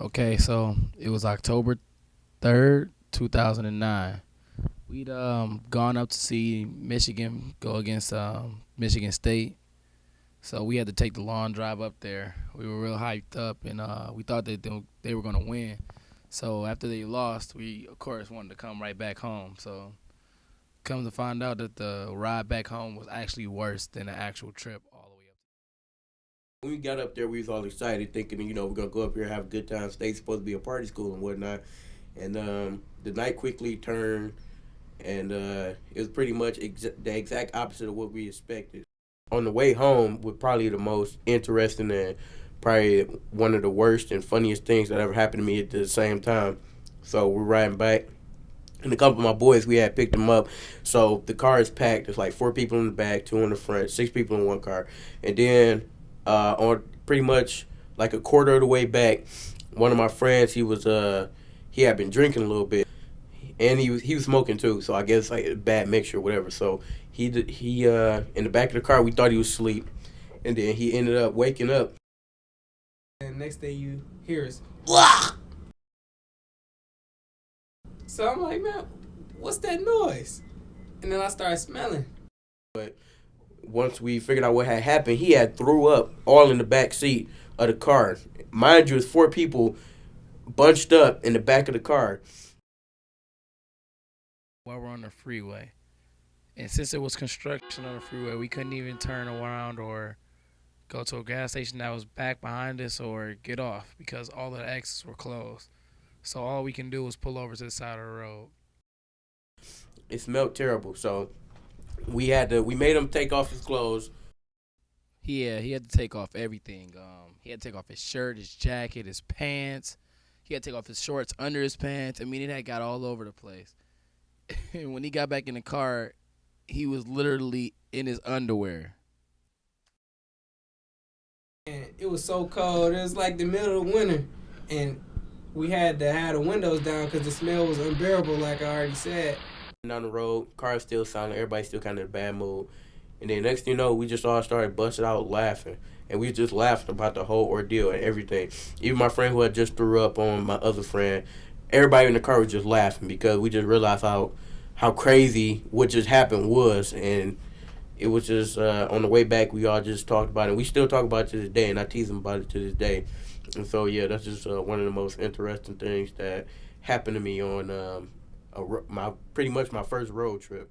Okay, so it was October 3rd, 2009. We'd gone up to see Michigan go against Michigan State. So we had to take the long drive up there. We were real hyped up, and we thought that they were gonna win. So after they lost, we of course wanted to come right back home. So come to find out that the ride back home was actually worse than the actual trip all the way up. When we got up there, we was all excited, thinking, we're gonna go up here, have a good time. State's supposed to be a party school and whatnot. And the night quickly turned, and it was pretty much the exact opposite of what we expected. On the way home, was probably the most interesting and probably one of the worst and funniest things that ever happened to me at the same time. So we're riding back, and a couple of my boys, we had picked them up. So the car is packed. There's like four people in the back, two in the front, six people in one car. And then on pretty much like a quarter of the way back, one of my friends, he had been drinking a little bit, and he was smoking too. So I guess like a bad mixture or whatever. So he in the back of the car, we thought he was asleep, and then he ended up waking up. And next thing you hear is, "Wah!" So I'm like, man, what's that noise? And then I started smelling. But once we figured out what had happened, he had threw up all in the back seat of the car. Mind you, it's four people bunched up in the back of the car. While we're on the freeway, and since it was construction on the freeway, we couldn't even turn around or go to a gas station that was back behind us or get off because all the exits were closed. So all we can do was pull over to the side of the road. It smelled terrible, so we made him take off his clothes. Yeah, he had to take off everything. He had to take off his shirt, his jacket, his pants. He had to take off his shorts under his pants. I mean, it had got all over the place. And when he got back in the car, he was literally in his underwear. And it was so cold. It was like the middle of winter. And we had to have the windows down because the smell was unbearable, like I already said. Down the road, car still silent, everybody still kind of in a bad mood. And then next thing you know, we just all started busting out laughing. And we just laughing about the whole ordeal and everything. Even my friend who had just threw up on my other friend, everybody in the car was just laughing because we just realized how crazy what just happened was. And it was just on the way back, we all just talked about it. We still talk about it to this day, and I tease them about it to this day. And so, yeah, that's just one of the most interesting things that happened to me on my pretty much my first road trip.